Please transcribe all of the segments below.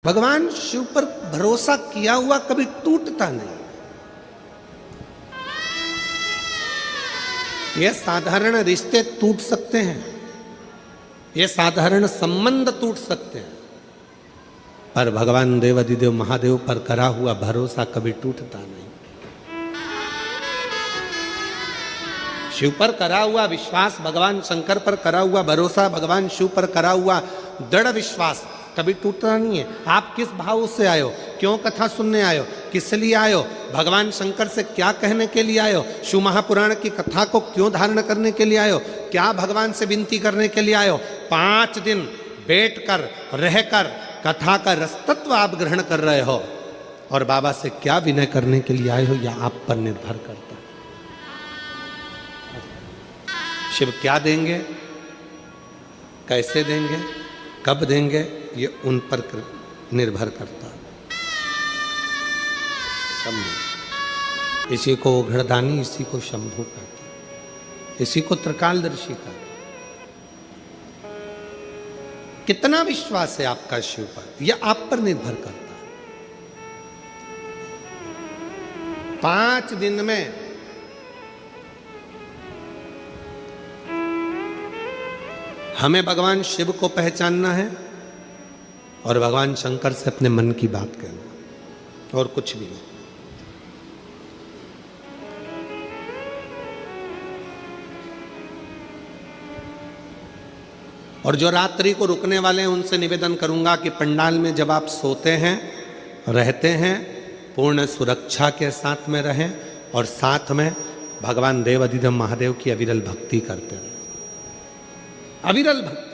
भगवान शिव पर भरोसा किया हुआ कभी टूटता नहीं। ये साधारण रिश्ते टूट सकते हैं, ये साधारण संबंध टूट सकते हैं, पर भगवान देवाधिदेव महादेव पर करा हुआ भरोसा कभी टूटता नहीं। शिव पर करा हुआ विश्वास, भगवान शंकर पर करा हुआ भरोसा, भगवान शिव पर करा हुआ दृढ़ विश्वास कभी टूटता नहीं है। आप किस भाव से आए हो, क्यों कथा सुनने आए हो, किस लिए आए हो, भगवान शंकर से क्या कहने के लिए आए हो, शिव महापुराण की कथा को क्यों धारण करने के लिए आए हो, क्या भगवान से विनती करने के लिए आए हो। 5 दिन बैठकर रहकर कथा का रसतत्व आप ग्रहण कर रहे हो और बाबा से क्या विनय करने के लिए आए हो, यह आप पर निर्भर करता है। शिव क्या देंगे, कैसे देंगे, कब देंगे, ये उन पर निर्भर करता है। शंभु, इसी को ओघड़दानी, इसी को शंभु कहते हैं, इसी को त्रिकालदर्शी कहते हैं। कितना विश्वास है आपका शिव पर, यह आप पर निर्भर करता है। 5 दिन में हमें भगवान शिव को पहचानना है और भगवान शंकर से अपने मन की बात कहना, और कुछ भी नहीं। और जो रात्रि को रुकने वाले हैं उनसे निवेदन करूंगा कि पंडाल में जब आप सोते हैं, रहते हैं, पूर्ण सुरक्षा के साथ में रहें और साथ में भगवान देवाधिदेव महादेव की अविरल भक्ति करते रहें। अविरल भक्ति,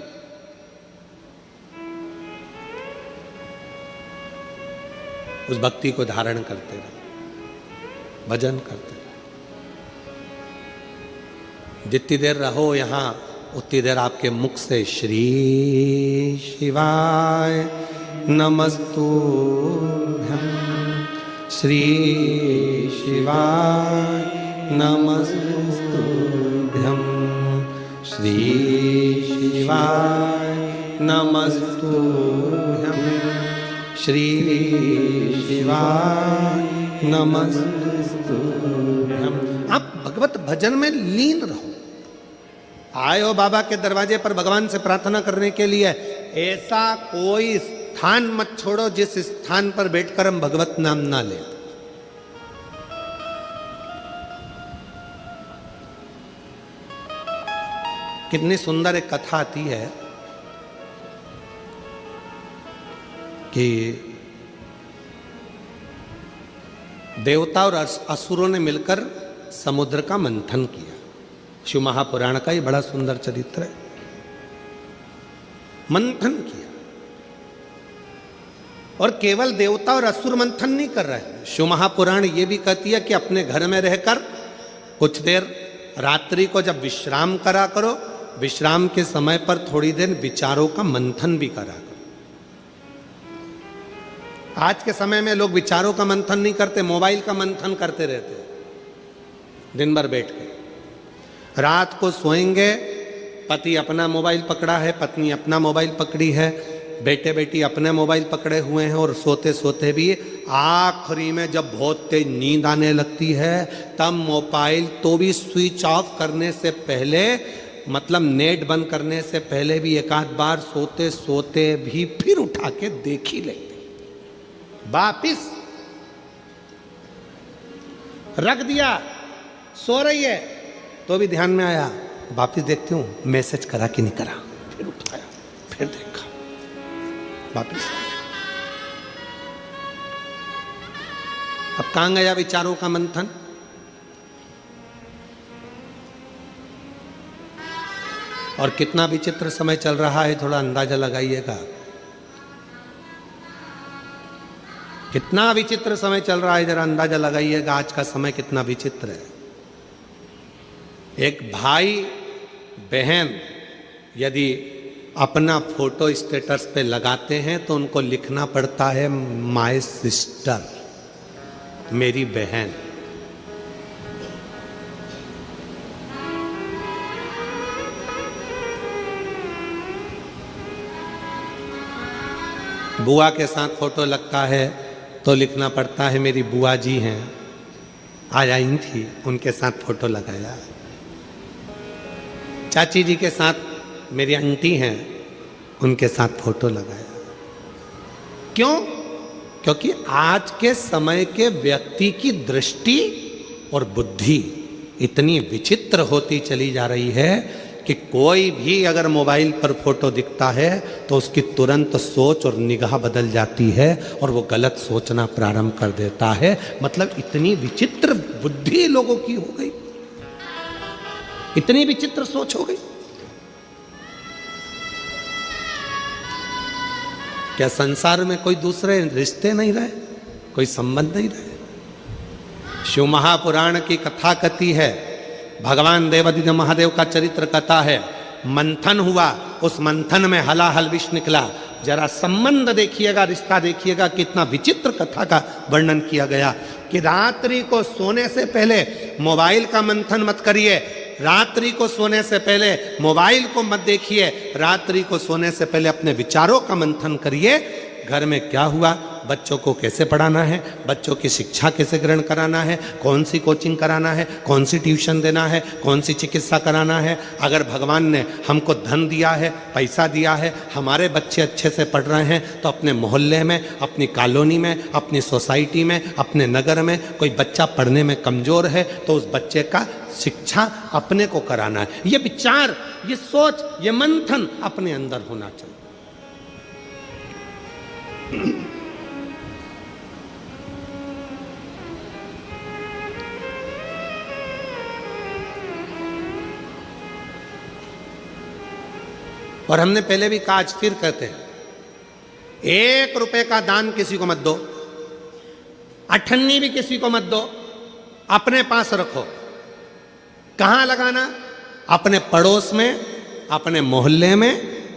उस भक्ति को धारण करते रहे, भजन करते रहे। जितनी देर रहो यहां उतनी देर आपके मुख से श्री शिवाय नमस्तुभ्यं, श्री शिवाय नमस्तुभ्यं, श्री शिवाय नमस्तुभ्यं, श्री शिवाय नमस्तुभ्यं। आप भगवत भजन में लीन रहो। आए हो बाबा के दरवाजे पर भगवान से प्रार्थना करने के लिए, ऐसा कोई स्थान मत छोड़ो जिस स्थान पर बैठकर हम भगवत नाम ना लें। कितनी सुंदर एक कथा आती है कि देवता और असुरों ने मिलकर समुद्र का मंथन किया। शिव महापुराण का ये बड़ा सुंदर चरित्र है। मंथन किया, और केवल देवता और असुर मंथन नहीं कर रहे हैं। शिव महापुराण ये भी कहती है कि अपने घर में रहकर कुछ देर रात्रि को जब विश्राम करा करो, विश्राम के समय पर थोड़ी देर विचारों का मंथन भी करा करो। आज के समय में लोग विचारों का मंथन नहीं करते, मोबाइल का मंथन करते रहते दिन भर बैठ के। रात को सोएंगे, पति अपना मोबाइल पकड़ा है, पत्नी अपना मोबाइल पकड़ी है, बेटे बेटी अपने मोबाइल पकड़े हुए हैं, और सोते सोते भी आखिरी में जब बहुत तेज नींद आने लगती है तब मोबाइल तो भी स्विच ऑफ करने से पहले, मतलब नेट बंद करने से पहले भी एक आध बार सोते सोते भी फिर उठा के देख ही लेते। वापिस रख दिया, सो रही है तो भी ध्यान में आया, वापिस देखती हूं मैसेज करा कि नहीं करा, फिर उठाया, फिर देखा, वापिस। अब कहां गया विचारों का मंथन? और कितना विचित्र समय चल रहा है, थोड़ा अंदाजा लगाइएगा। कितना विचित्र समय चल रहा है, जरा अंदाजा लगाइएगा आज का समय कितना विचित्र है। एक भाई बहन यदि अपना फोटो स्टेटस पे लगाते हैं तो उनको लिखना पड़ता है माय सिस्टर, मेरी बहन। बुआ के साथ फोटो लगता है तो लिखना पड़ता है मेरी बुआ जी हैं, आज आई थी, उनके साथ फोटो लगाया। चाची जी के साथ मेरी आंटी हैं, उनके साथ फोटो लगाया। क्यों? क्योंकि आज के समय के व्यक्ति की दृष्टि और बुद्धि इतनी विचित्र होती चली जा रही है कि कोई भी अगर मोबाइल पर फोटो दिखता है तो उसकी तुरंत सोच और निगाह बदल जाती है और वो गलत सोचना प्रारंभ कर देता है। मतलब इतनी विचित्र बुद्धि लोगों की हो गई, इतनी विचित्र सोच हो गई। क्या संसार में कोई दूसरे रिश्ते नहीं रहे, कोई संबंध नहीं रहे? शिव महापुराण की कथा कथी है, भगवान देवादिदेव महादेव का चरित्र कथा है। मंथन हुआ, उस मंथन में हलाहल विष निकला। जरा संबंध देखिएगा, रिश्ता देखिएगा, कितना विचित्र कथा का वर्णन किया गया कि रात्रि को सोने से पहले मोबाइल का मंथन मत करिए, रात्रि को सोने से पहले मोबाइल को मत देखिए, रात्रि को सोने से पहले अपने विचारों का मंथन करिए। घर में क्या हुआ, बच्चों को कैसे पढ़ाना है, बच्चों की शिक्षा कैसे ग्रहण कराना है, कौन सी कोचिंग कराना है, कौन सी ट्यूशन देना है, कौन सी चिकित्सा कराना है। अगर भगवान ने हमको धन दिया है, पैसा दिया है, हमारे बच्चे अच्छे से पढ़ रहे हैं, तो अपने मोहल्ले में, अपनी कॉलोनी में, अपनी सोसाइटी में, अपने नगर में कोई बच्चा पढ़ने में कमज़ोर है तो उस बच्चे का शिक्षा अपने को कराना है। ये विचार, ये सोच, ये मंथन अपने अंदर होना चाहिए। और हमने पहले भी कहा, आज फिर कहते हैं, 1 रुपए का दान किसी को मत दो, अठन्नी भी किसी को मत दो, अपने पास रखो। कहां लगाना? अपने पड़ोस में, अपने मोहल्ले में।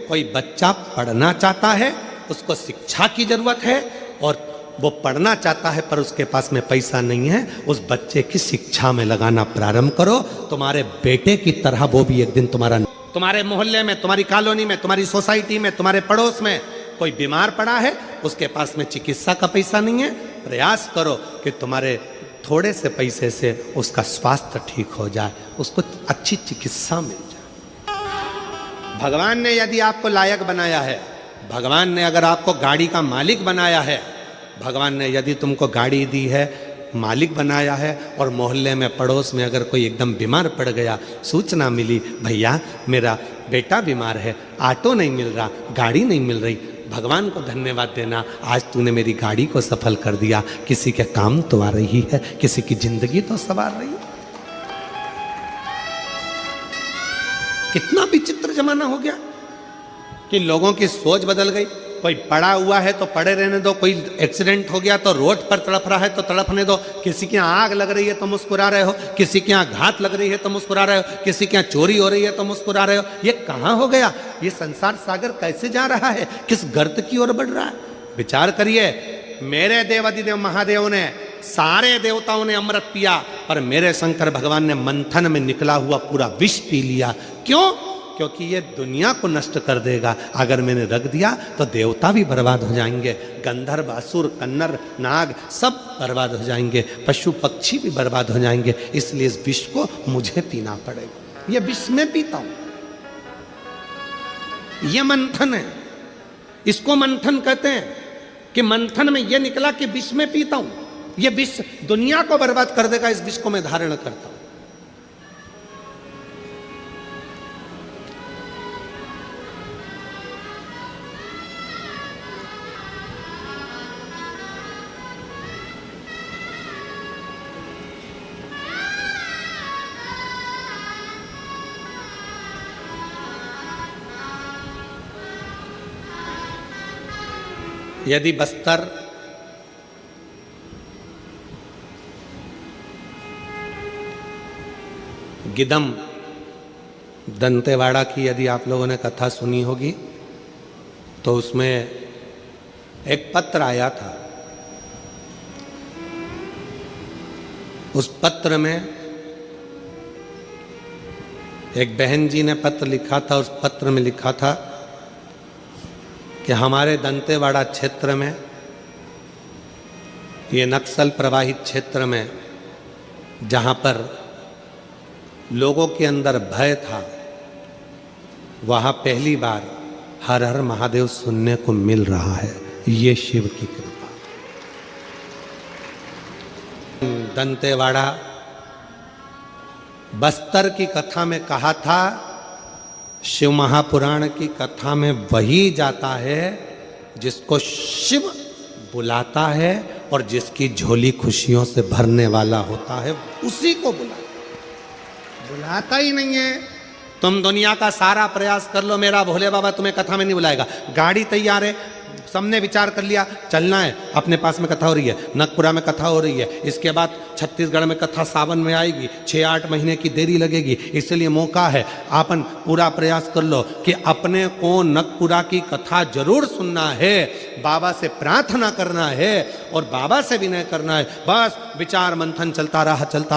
कोई बच्चा पढ़ना चाहता है, उसको शिक्षा की जरूरत है और वो पढ़ना चाहता है पर उसके पास में पैसा नहीं है, उस बच्चे की शिक्षा में लगाना प्रारंभ करो। तुम्हारे बेटे की तरह वो भी एक दिन तुम्हारे मोहल्ले में, तुम्हारी कॉलोनी में, तुम्हारी सोसाइटी में, तुम्हारे पड़ोस में कोई बीमार पड़ा है, उसके पास में चिकित्सा का पैसा नहीं है, प्रयास करो कि तुम्हारे थोड़े से पैसे से उसका स्वास्थ्य ठीक हो जाए, उसको अच्छी चिकित्सा मिल जाए। भगवान ने यदि आपको लायक बनाया है, भगवान ने अगर आपको गाड़ी का मालिक बनाया है, भगवान ने यदि तुमको गाड़ी दी है, मालिक बनाया है, और मोहल्ले में, पड़ोस में अगर कोई एकदम बीमार पड़ गया, सूचना मिली भैया मेरा बेटा बीमार है, ऑटो नहीं मिल रहा, गाड़ी नहीं मिल रही, भगवान को धन्यवाद देना, आज तूने मेरी गाड़ी को सफल कर दिया, किसी के काम तो आ रही है, किसी की जिंदगी तो संवार रही है। कितना विचित्र जमाना हो गया कि लोगों की सोच बदल गई। कोई पड़ा हुआ है तो पड़े रहने दो, कोई एक्सीडेंट हो गया तो रोड पर तड़प रहा है तो तड़पने दो, किसी के यहाँ आग लग रही है तो मुस्कुरा रहे हो, किसी के यहाँ घात लग रही है तो मुस्कुरा रहे हो, किसी के यहाँ चोरी हो रही है तो मुस्कुरा रहे हो। ये कहाँ हो गया? ये संसार सागर कैसे जा रहा है, किस गर्त की ओर बढ़ रहा है? विचार करिए। मेरे देवादिदेव महादेव ने, सारे देवताओं ने अमृत पिया, पर मेरे शंकर भगवान ने मंथन में निकला हुआ पूरा विष पी लिया। क्यों? क्योंकि ये दुनिया को नष्ट कर देगा। अगर मैंने रख दिया तो देवता भी बर्बाद हो जाएंगे, गंधर्व, असुर, कन्नर, नाग सब बर्बाद हो जाएंगे, पशु पक्षी भी बर्बाद हो जाएंगे। इसलिए इस विष को मुझे पीना पड़ेगा। ये विष मैं पीता हूं, ये मंथन है, इसको मंथन कहते हैं कि मंथन में ये निकला कि विष में पीता हूं, ये विष दुनिया को बर्बाद कर देगा, इस विष को मैं धारण करता हूं। यदि बस्तर गिदम दंतेवाड़ा की यदि आप लोगों ने कथा सुनी होगी तो उसमें एक पत्र आया था। उस पत्र में एक बहन जी ने पत्र लिखा था। उस पत्र में लिखा था कि हमारे दंतेवाड़ा क्षेत्र में, ये नक्सल प्रभावित क्षेत्र में, जहाँ पर लोगों के अंदर भय था, वहाँ पहली बार हर हर महादेव सुनने को मिल रहा है। ये शिव की कृपा। दंतेवाड़ा बस्तर की कथा में कहा था, शिव महापुराण की कथा में वही जाता है जिसको शिव बुलाता है और जिसकी झोली खुशियों से भरने वाला होता है, उसी को बुलाता ही नहीं है। तुम दुनिया का सारा प्रयास कर लो, मेरा भोले बाबा तुम्हें कथा में नहीं बुलाएगा। गाड़ी तैयार है, सबने विचार कर लिया चलना है, अपने पास में कथा हो रही है, नगपुरा में कथा हो रही है, इसके बाद छत्तीसगढ़ में कथा सावन में आएगी, 6-8 महीने की देरी लगेगी, इसलिए मौका है, आपन पूरा प्रयास कर लो कि अपने को नगपुरा की कथा जरूर सुनना है, बाबा से प्रार्थना करना है और बाबा से विनय करना है। बस विचार मंथन चलता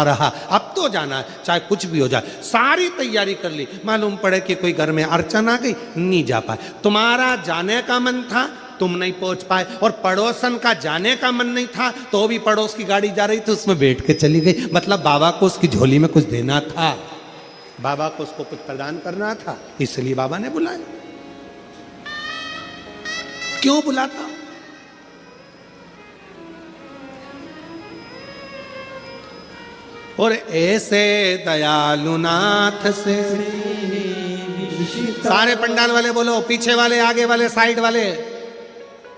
रहा, अब तो जाना है, चाहे कुछ भी हो जाए। सारी तैयारी कर ली, मालूम पड़े कि कोई घर में अड़चन आ गई, नहीं जा पाए। तुम्हारा जाने का मन था, तुम नहीं पहुंच पाए, और पड़ोसन का जाने का मन नहीं था, तो भी पड़ोस की गाड़ी जा रही थी, उसमें बैठ के चली गई। मतलब बाबा को उसकी झोली में कुछ देना था, बाबा को उसको कुछ प्रदान करना था, इसलिए बाबा ने बुलाया। क्यों बुलाता? और ऐसे दयालु नाथ से, सारे पंडाल वाले बोलो, पीछे वाले, आगे वाले, साइड वाले,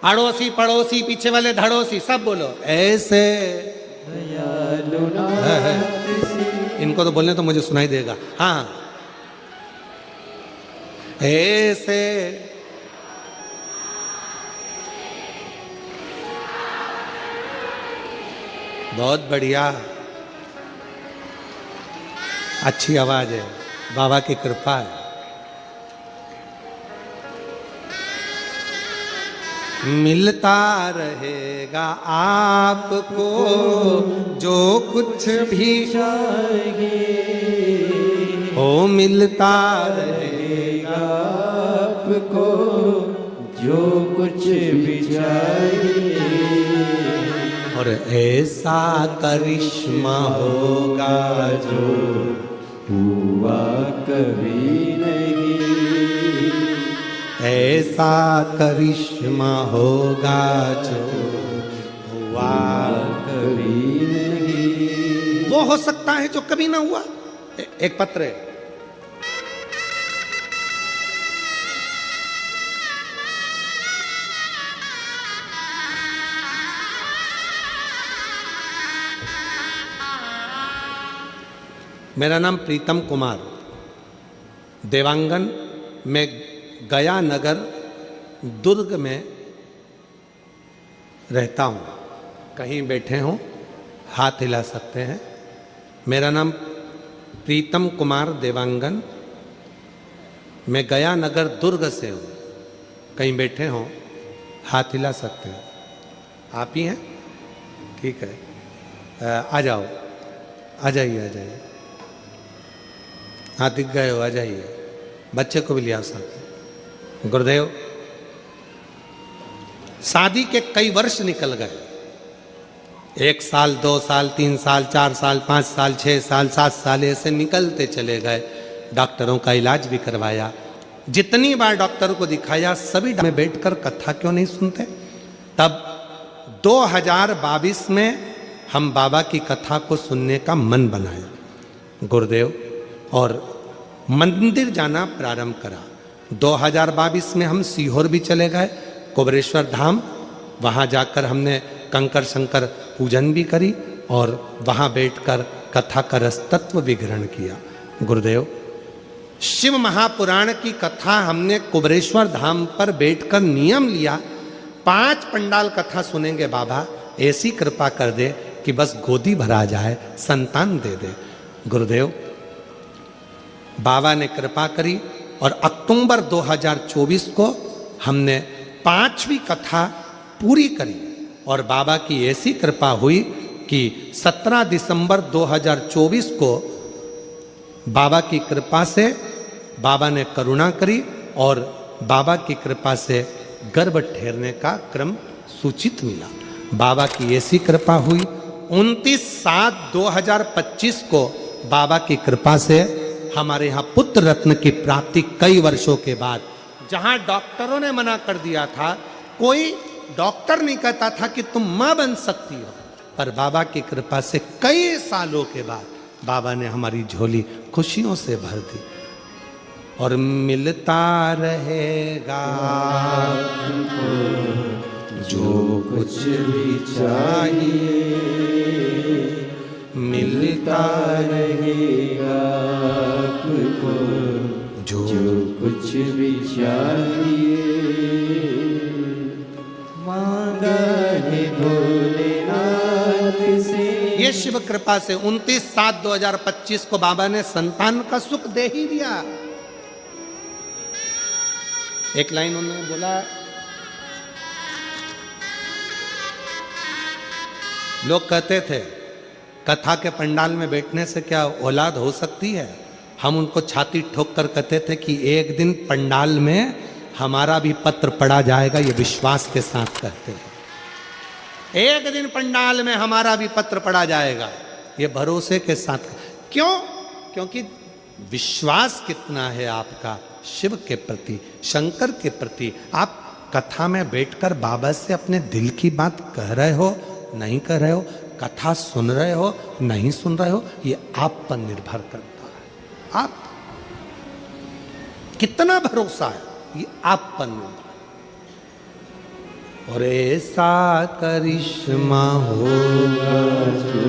अड़ोसी पड़ोसी, पीछे वाले धड़ोसी, सब बोलो, ऐसे दयालु नाथ से। इनको तो बोलने तो मुझे सुनाई देगा। हाँ, ऐसे बहुत बढ़िया, अच्छी आवाज है, बाबा की कृपा है। मिलता रहेगा आपको जो कुछ भी चाहिए, ओ मिलता रहेगा आपको जो कुछ भी चाहिए, और ऐसा करिश्मा होगा जो हुआ कभी नहीं, ऐसा करिश्मा होगा जो हुआ कभी नहीं। वो हो सकता है जो कभी ना हुआ। एक पत्र है, मेरा नाम प्रीतम कुमार, देवांगन में गया नगर दुर्ग में रहता हूँ। कहीं बैठे हों हाथ हिला सकते हैं। मेरा नाम प्रीतम कुमार देवांगन, मैं गया नगर दुर्ग से हूँ। कहीं बैठे हों हाथ हिला सकते हैं। आप ही हैं? ठीक है, आ जाओ, आ जाइए, आ जाइए। हाँ, दिख गए हो, आ जाइए। बच्चे को भी लिया साथ। गुरुदेव, शादी के कई वर्ष निकल गए, 1 साल, 2 साल, 3 साल, 4 साल, 5 साल, 6 साल, 7 साल ऐसे निकलते चले गए। डॉक्टरों का इलाज भी करवाया, जितनी बार डॉक्टर को दिखाया, सभी में बैठकर कथा क्यों नहीं सुनते। तब 2022 में हम बाबा की कथा को सुनने का मन बनाया गुरुदेव, और मंदिर जाना प्रारंभ करा। 2022 में हम सीहोर भी चले गए, कुबरेश्वर धाम, वहाँ जाकर हमने कंकर शंकर पूजन भी करी और वहाँ बैठकर कथा का रस तत्व विग्रहण किया। गुरुदेव, शिव महापुराण की कथा हमने कुबरेश्वर धाम पर बैठकर नियम लिया, 5 पंडाल कथा सुनेंगे बाबा, ऐसी कृपा कर दे कि बस गोदी भरा जाए, संतान दे दे। गुरुदेव, बाबा ने कृपा करी और अक्टूबर 2024 को हमने 5वीं कथा पूरी करी और बाबा की ऐसी कृपा हुई कि 17 दिसंबर 2024 को बाबा की कृपा से बाबा ने करुणा करी और बाबा की कृपा से गर्भ ठहरने का क्रम सूचित मिला। बाबा की ऐसी कृपा हुई। 29/7/2025 को बाबा की कृपा से हमारे यहाँ पुत्र रत्न की प्राप्ति कई वर्षों के बाद, जहां डॉक्टरों ने मना कर दिया था, कोई डॉक्टर नहीं कहता था कि तुम मां बन सकती हो, पर बाबा की कृपा से कई सालों के बाद बाबा ने हमारी झोली खुशियों से भर दी। और मिलता रहेगा जो कुछ भी चाहिए, मिलता रहेगा आपको जो कुछ भी चाहिए, मांगा है भोलेनाथ से। ये शिव कृपा से 29/7/2025 को बाबा ने संतान का सुख दे ही दिया। एक लाइन उन्होंने बोला, लोग कहते थे कथा के पंडाल में बैठने से क्या औलाद हो सकती है। हम उनको छाती ठोक कर कहते थे कि एक दिन पंडाल में हमारा भी पत्र पड़ा जाएगा, ये विश्वास के साथ कहते हैं। एक दिन पंडाल में हमारा भी पत्र पड़ा जाएगा, ये भरोसे के साथ। क्यों? क्योंकि विश्वास कितना है आपका शिव के प्रति, शंकर के प्रति। आप कथा में बैठकर बाबा से अपने दिल की बात कह रहे हो, नहीं कह रहे हो, कथा सुन रहे हो, नहीं सुन रहे हो, ये आप पर निर्भर करता है। आप कितना भरोसा है, ये आप पर निर्भर। और ऐसा करिश्मा होगा जो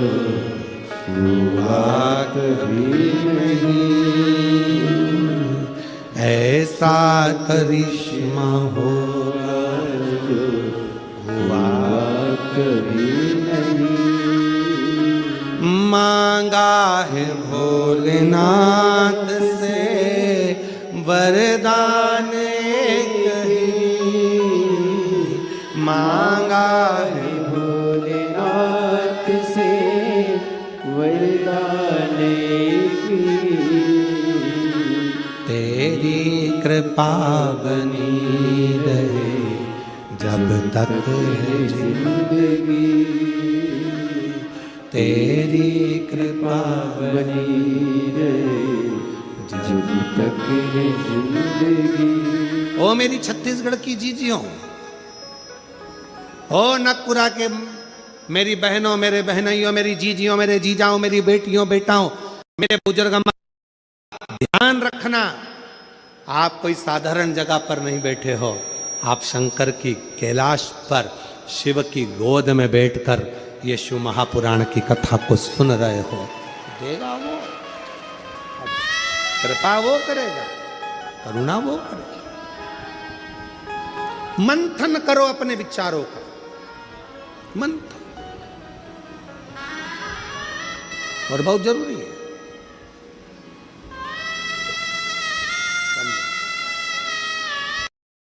हुआ कभी नहीं, ऐसा करिश्मा होगा जो हुआ कभी नहीं। मांगा है भोलेनाथ से वरदान कहीं, मांगा है भोलेनाथ से वरदान की, तेरी कृपा बनी रहे जब तक है जिंदगी, तेरी कृपा बनी रहे जब तक है जिंदगी। ओ मेरी छत्तीसगढ़ की जीजियों, ओ नकुरा के मेरी बहनों, मेरे बहनोइयों, मेरी जीजियों, मेरे जीजाओं, मेरी बेटियों, बेटाओं, मेरे बुजुर्ग, ध्यान रखना, आप कोई साधारण जगह पर नहीं बैठे हो। आप शंकर की कैलाश पर शिव की गोद में बैठकर ये शिव महापुराण की कथा को सुन रहे हो। देगा वो, कृपा वो करेगा, करुणा वो करेगा। मंथन करो अपने विचारों का, मंथन, और बहुत जरूरी है।